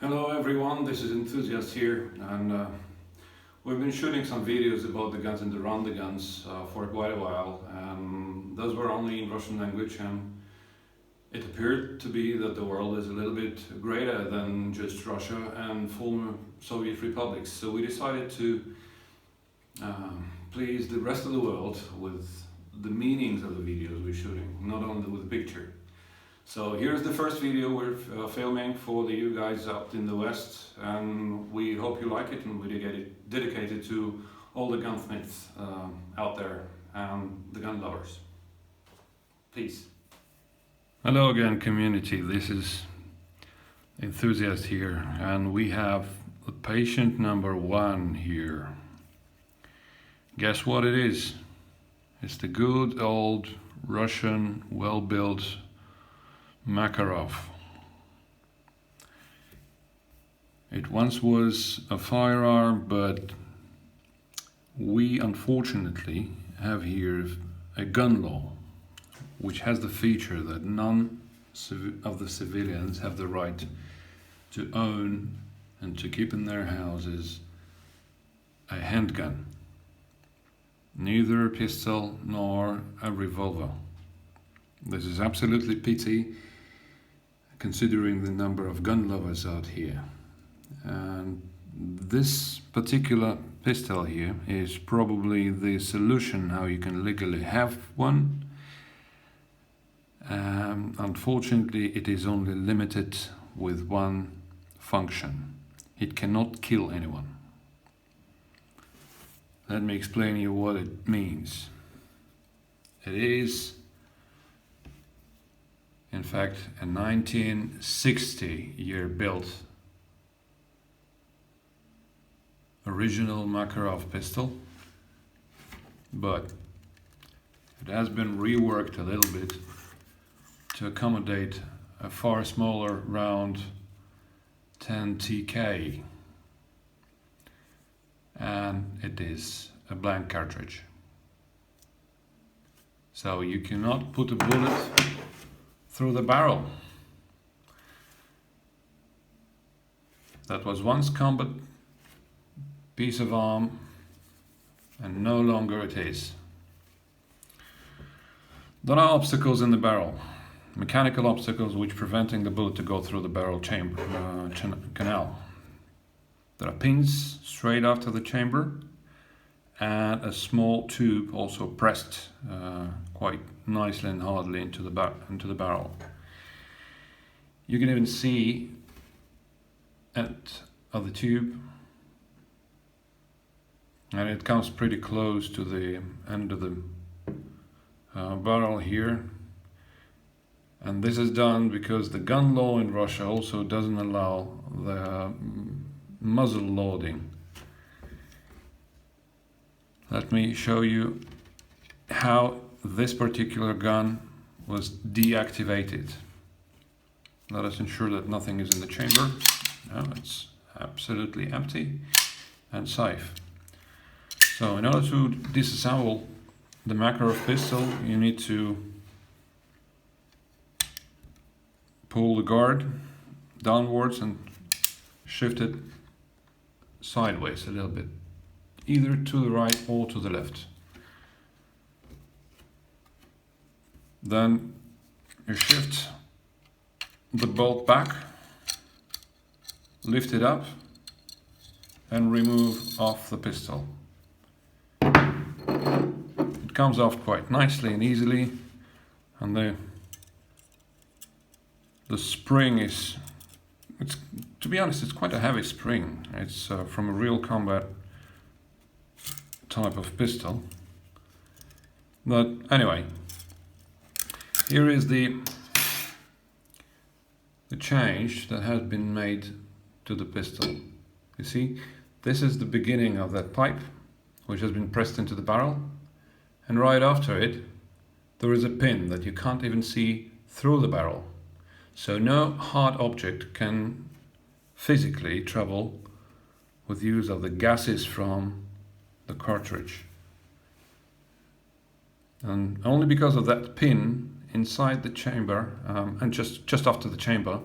Hello everyone, this is Enthusiast here, and we've been shooting some videos about the guns and around the guns for quite a while. Those were only in Russian language, and it appeared to be that the world is a little bit greater than just Russia and former Soviet republics. So we decided to please the rest of the world with the meanings of the videos we're shooting, not only with the picture. So here's the first video we're filming for you guys up in the West, and we hope you like it, and we dedicated to all the gunsmiths out there and the gun lovers. Please. Hello again, community. This is Enthusiast here, and we have patient number 1 here. Guess what it is? It's the good old Russian, well-built Makarov. It once was a firearm, but we unfortunately have here a gun law which has the feature that none of the civilians have the right to own and to keep in their houses a handgun, neither a pistol nor a revolver. This is absolutely pity, considering the number of gun lovers out here. And this particular pistol here is probably the solution how you can legally have one. Unfortunately, it is only limited with one function. It cannot kill anyone. Let me explain you what it means. It is in fact a 1960 year built original Makarov pistol, but it has been reworked a little bit to accommodate a far smaller round 10 TK, and it is a blank cartridge, so you cannot put a bullet through the barrel. That was once combat piece of arm, and no longer it is. There are obstacles in the barrel, mechanical obstacles which preventing the bullet to go through the barrel chamber canal. There are pins straight after the chamber, and a small tube also pressed quite nicely and hardly into the barrel. You can even see end of the tube, and it comes pretty close to the end of the barrel here. And this is done because the gun law in Russia also doesn't allow the muzzle loading. Let me show you how this particular gun was deactivated. Let us ensure that nothing is in the chamber. No, it's absolutely empty and safe. So in order to disassemble the Makarov pistol, you need to pull the guard downwards and shift it sideways a little bit, either to the right or to the left. Then you shift the bolt back, lift it up, and remove off the pistol. It comes off quite nicely and easily, and the spring is, to be honest, it's quite a heavy spring. It's from a real combat type of pistol. But anyway, here is the change that has been made to the pistol. You see, this is the beginning of that pipe which has been pressed into the barrel, and right after it there is a pin that you can't even see through the barrel, so no hard object can physically travel with use of the gases from the cartridge. And only because of that pin inside the chamber, and just after the chamber,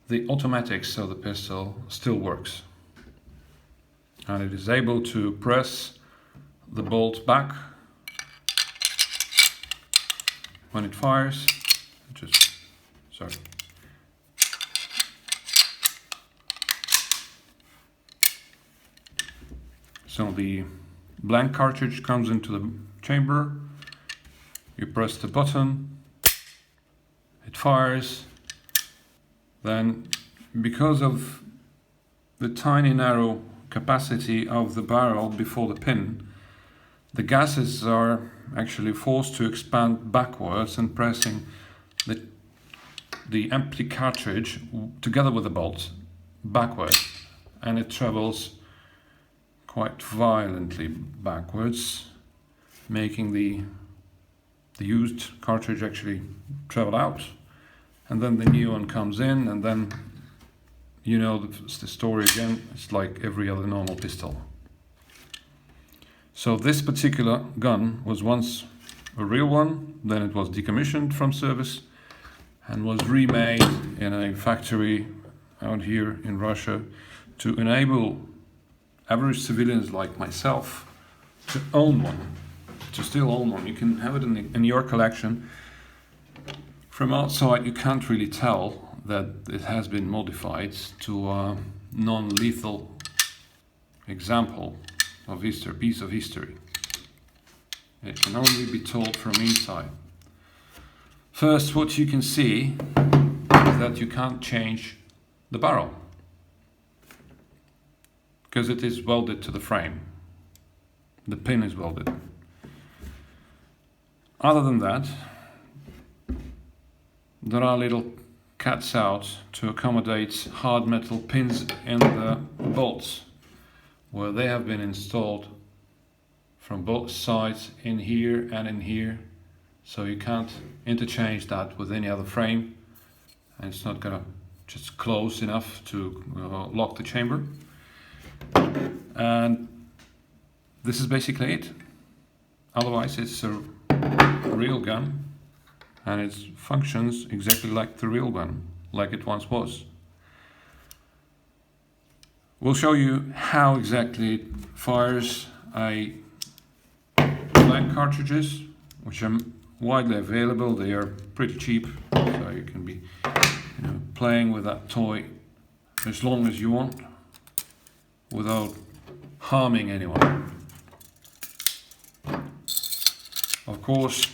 the automatics of the pistol still works. And it is able to press the bolt back when it fires. So the blank cartridge comes into the chamber, you press the button, it fires. Then, because of the tiny narrow capacity of the barrel before the pin, the gases are actually forced to expand backwards and pressing the empty cartridge together with the bolt backwards, and it travels quite violently backwards, making the used cartridge actually travel out, and then the new one comes in, and then you know the story again. It's like every other normal pistol. So this particular gun was once a real one, then it was decommissioned from service and was remade in a factory out here in Russia to enable average civilians like myself to own one, to still own one. You can have it in your collection. From outside you can't really tell that it has been modified to a non-lethal example of history, piece of history. It can only be told from inside. First, what you can see is that you can't change the barrel because it is welded to the frame. The pin is welded. Other than that, there are little cuts out to accommodate hard metal pins in the bolts, where they have been installed from both sides, in here and in here, so you can't interchange that with any other frame, and it's not gonna just close enough to lock the chamber. And this is basically it. Otherwise it's a real gun, and it functions exactly like the real gun, like it once was. We'll show you how exactly it fires a blank cartridges, which are widely available. They are pretty cheap, so you can be playing with that toy as long as you want without harming anyone. Of course,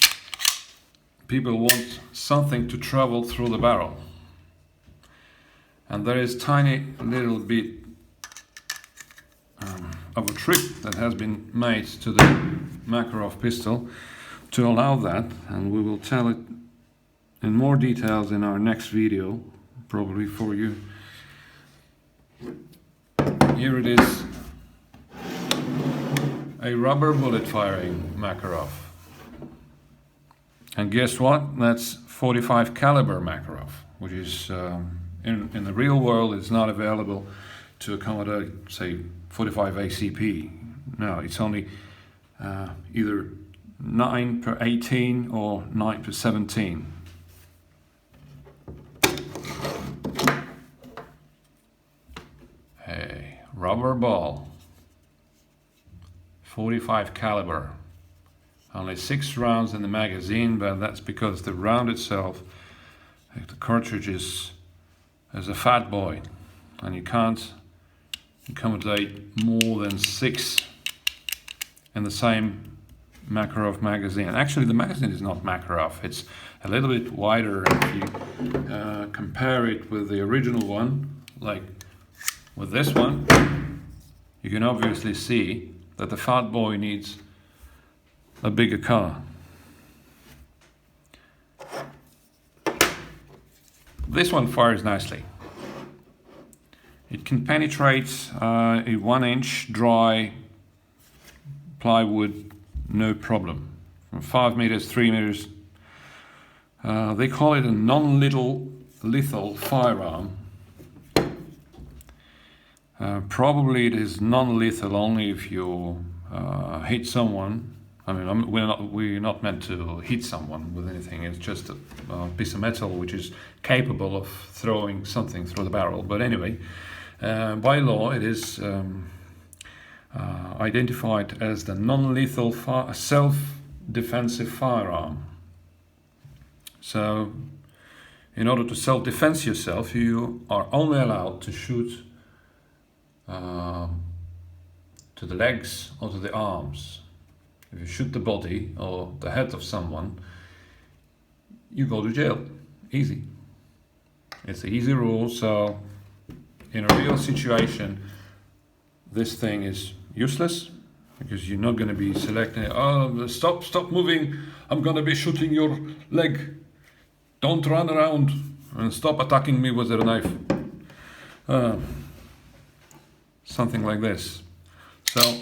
people want something to travel through the barrel, and there is tiny little bit of a trick that has been made to the Makarov pistol to allow that, and we will tell it in more details in our next video, probably for you. Here it is, a rubber bullet firing Makarov. And guess what? That's 45 caliber Makarov, which is in the real world is not available to accommodate, say, 45 ACP. No, it's only either 9/18 or 9/17. Hey, rubber ball, 45 caliber. Only 6 rounds in the magazine, but that's because the round itself, the cartridge is a fat boy, and you can't accommodate more than 6 in the same Makarov magazine. Actually, the magazine is not Makarov, it's a little bit wider. If you compare it with the original one, like with this one, you can obviously see that the fat boy needs a bigger car. This one fires nicely. It can penetrate a 1-inch dry plywood, no problem. From 5 meters, 3 meters. They call it a non-lethal firearm. Probably it is non-lethal only if you hit someone I mean, we're not meant to hit someone with anything. It's just a piece of metal which is capable of throwing something through the barrel. But anyway, by law, it is identified as the non-lethal self-defensive firearm. So, in order to self-defense yourself, you are only allowed to shoot to the legs or to the arms. If you shoot the body or the head of someone, you go to jail. Easy. It's an easy rule. So in a real situation, this thing is useless because you're not going to be selecting, oh, stop moving, I'm going to be shooting your leg. Don't run around and stop attacking me with a knife. Something like this. So,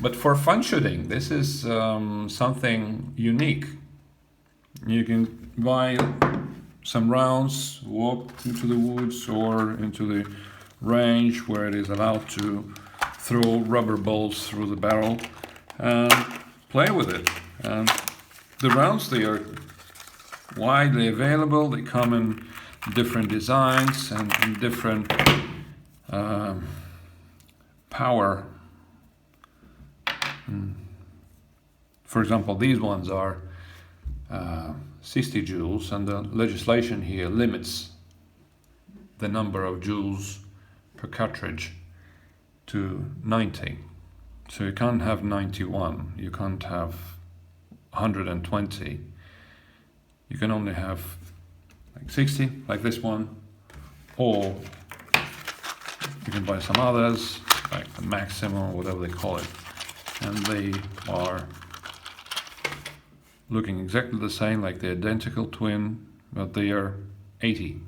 but for fun shooting, this is something unique. You can buy some rounds, walk into the woods or into the range where it is allowed to throw rubber balls through the barrel and play with it. And the rounds, they are widely available. They come in different designs and in different power. For example, these ones are 60 joules, and the legislation here limits the number of joules per cartridge to 90. So you can't have 91, you can't have 120. You can only have like 60, like this one, or you can buy some others, like the Maximum, whatever they call it, and they are looking exactly the same, like the identical twin, but they are 80.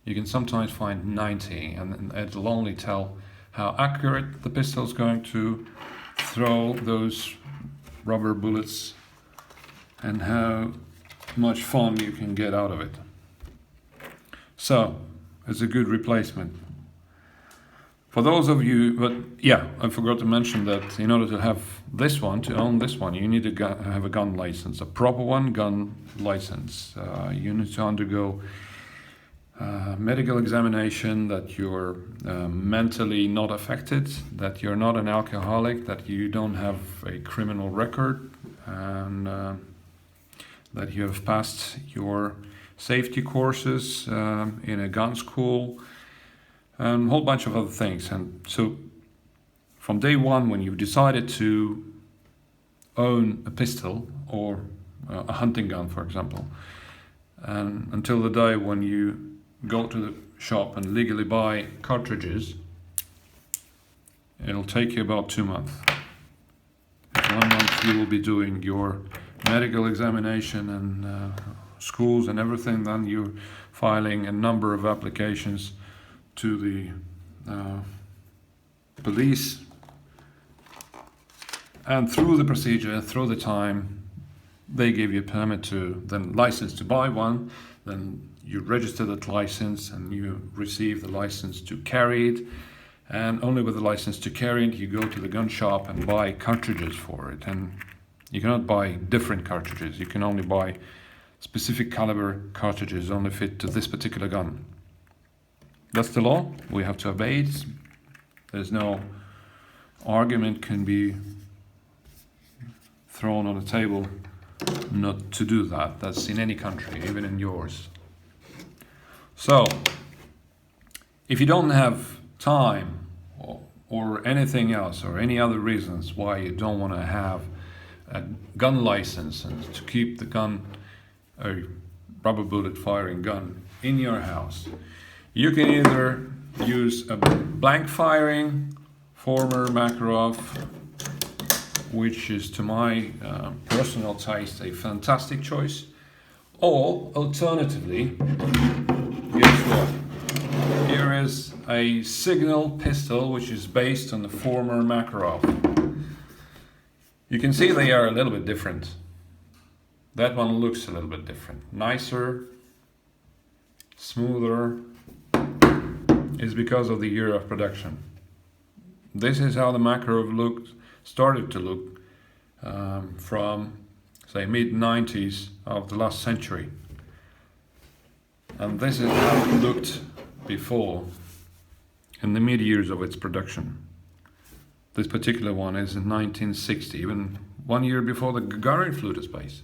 You can sometimes find 90, and it'll only tell how accurate the pistol is going to throw those rubber bullets and how much fun you can get out of it. So, it's a good replacement. For those of you, but yeah, I forgot to mention that in order to have this one, to own this one, you need to have a gun license, a proper one, gun license. You need to undergo medical examination, that you're mentally not affected, that you're not an alcoholic, that you don't have a criminal record, and that you have passed your safety courses in a gun school, and a whole bunch of other things. And so from day one, when you've decided to own a pistol or a hunting gun, for example, and until the day when you go to the shop and legally buy cartridges, it'll take you about 2 months. In 1 month you will be doing your medical examination and schools and everything. Then you're filing a number of applications to the police, and through the procedure, through the time, they give you a permit to, then license to buy one, then you register that license and you receive the license to carry it, and only with the license to carry it you go to the gun shop and buy cartridges for it. And you cannot buy different cartridges, you can only buy specific caliber cartridges only fit to this particular gun. That's the law, we have to obey it. There's no argument can be thrown on the table not to do that. That's in any country, even in yours. So, if you don't have time or anything else or any other reasons why you don't want to have a gun license and to keep the gun, a rubber bullet firing gun, in your house, you can either use a blank firing former Makarov, which is to my personal taste a fantastic choice, or alternatively, guess what? Here is a signal pistol which is based on the former Makarov. You can see they are a little bit different. That one looks a little bit different, nicer, smoother. Is because of the year of production. This is how the Makarov looked started to look from, say, mid-90s of the last century. And this is how it looked before, in the mid-years of its production. This particular one is in 1960, even 1 year before the Gagarin flew to space.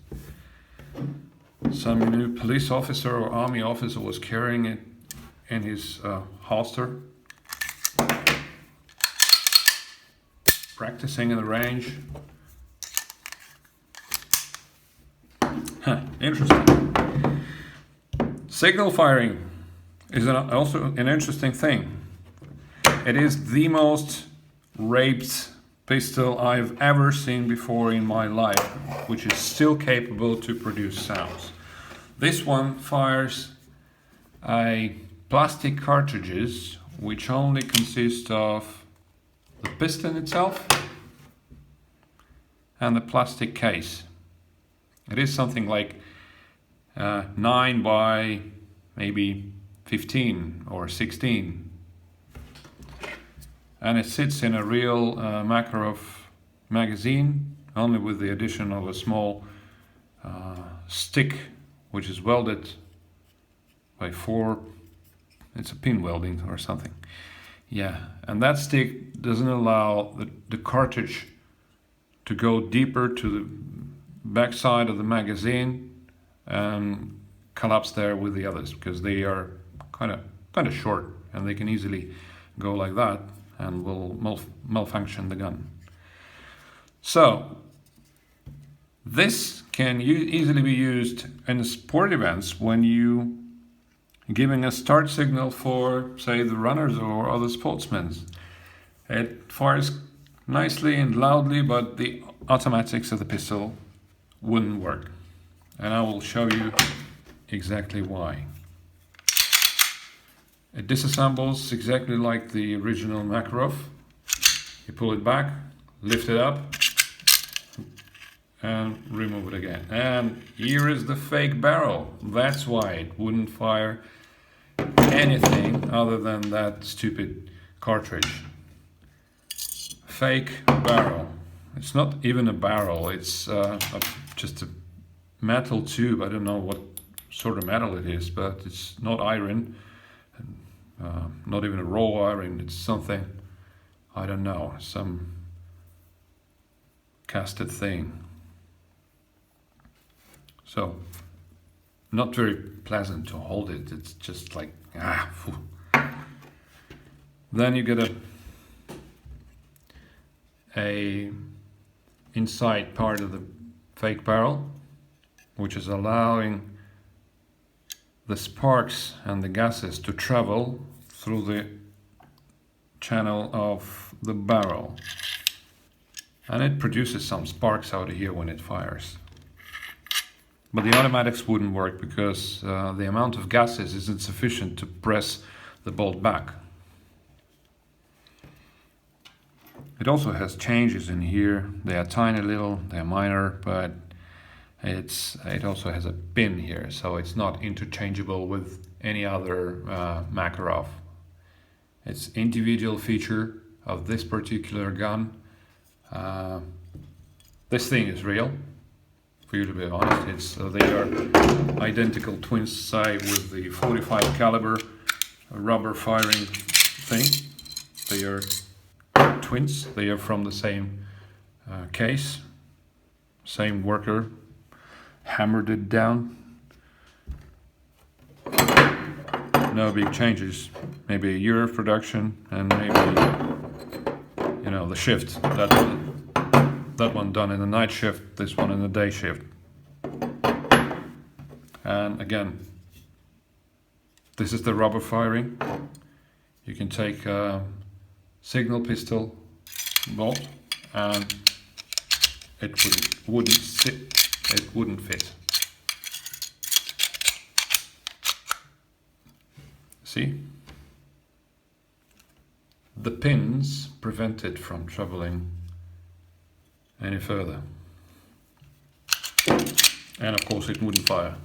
Some new police officer or army officer was carrying it in his holster, practicing in the range. Interesting. Signal firing is also an interesting thing. It is the most raped pistol I've ever seen before in my life, which is still capable to produce sounds. This one fires a plastic cartridges which only consist of the piston itself and the plastic case. It is something like 9 by maybe 15 or 16. And it sits in a real Makarov magazine, only with the addition of a small stick, which is welded by 4, it's a pin welding or something. Yeah, and that stick doesn't allow the cartridge to go deeper to the backside of the magazine and collapse there with the others, because they are kind of short and they can easily go like that and will malfunction the gun. So this can easily be used in sport events when you giving a start signal for, say, the runners or other sportsmen. It fires nicely and loudly, but the automatics of the pistol wouldn't work. And I will show you exactly why. It disassembles exactly like the original Makarov. You pull it back, lift it up, and remove it again. And here is the fake barrel. That's why it wouldn't fire anything other than that stupid cartridge. Fake barrel. It's not even a barrel, it's just a metal tube. I don't know what sort of metal it is, but it's not iron. Not even a raw iron, it's something, I don't know, some casted thing. So, not very pleasant to hold it, it's just like, phew. Then you get a inside part of the fake barrel, which is allowing the sparks and the gases to travel through the channel of the barrel, and it produces some sparks out of here when it fires. But the automatics wouldn't work because the amount of gases isn't sufficient to press the bolt back. It also has changes in here. They are tiny little, they are minor, but it also has a pin here, so it's not interchangeable with any other Makarov. It's individual feature of this particular gun. This thing is real, for you to be honest. They are identical twins, say, with the 45 caliber rubber firing thing. They are twins. They are from the same case, same worker hammered it down. No big changes. Maybe a year of production and maybe, you know, the shift. That one done in the night shift, this one in the day shift. And again, this is the rubber firing. You can take a signal pistol bolt and it wouldn't fit. See? The pins prevent it from traveling any further. And of course it wouldn't fire.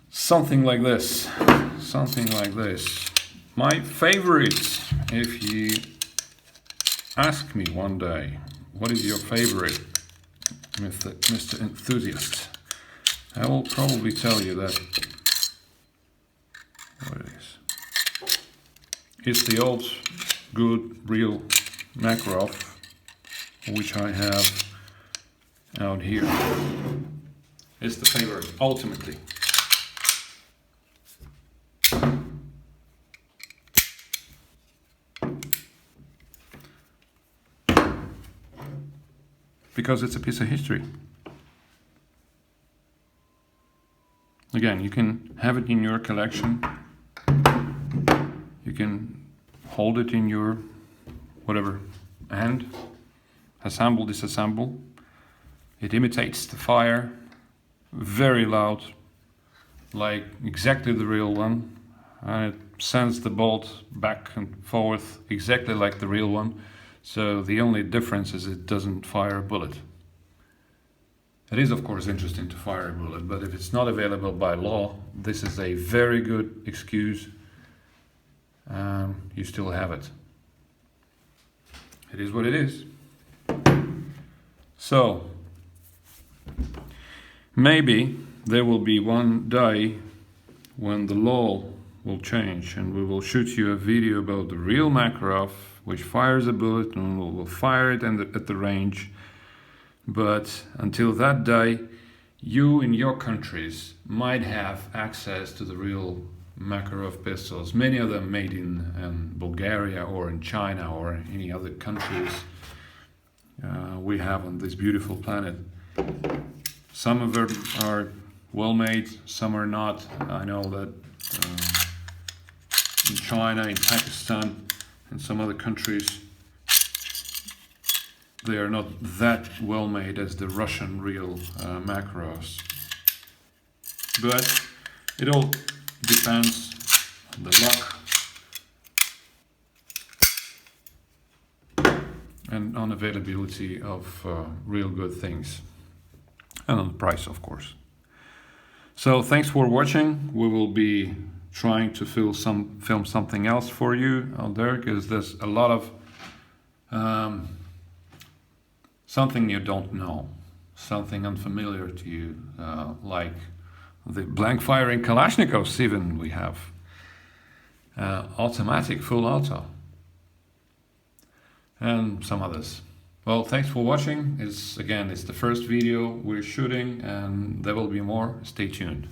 Something like this. Something like this. My favorite, if you ask me one day, what is your favorite, Mr. Enthusiast? I will probably tell you that what it is. It's the old, good, real Makarov, which I have out here. It's the favorite, ultimately. Because it's a piece of history. Again, you can have it in your collection. You can hold it in your whatever hand. Assemble, disassemble. It imitates the fire. Very loud. Like exactly the real one. And it sends the bolt back and forth exactly like the real one. So the only difference is it doesn't fire a bullet. It is of course interesting to fire a bullet, but if it's not available by law, this is a very good excuse. You still have it. It is what it is. So, maybe there will be one day when the law will change and we will shoot you a video about the real Makarov, which fires a bullet, and we will fire it at the range. But until that day, you in your countries might have access to the real Makarov pistols, many of them made in Bulgaria or in China or any other countries we have on this beautiful planet. Some of them are well made, some are not. I know that in China, in Pakistan, and some other countries, they are not that well made as the Russian real Makarovs. But it all depends on the luck and on availability of real good things, and on the price, of course. So thanks for watching. We will be trying to film something else for you out there, because there's a lot of something you don't know, something unfamiliar to you, like the blank firing Kalashnikovs even we have, automatic full auto, and some others. Well, thanks for watching. It's the first video we're shooting, and there will be more. Stay tuned.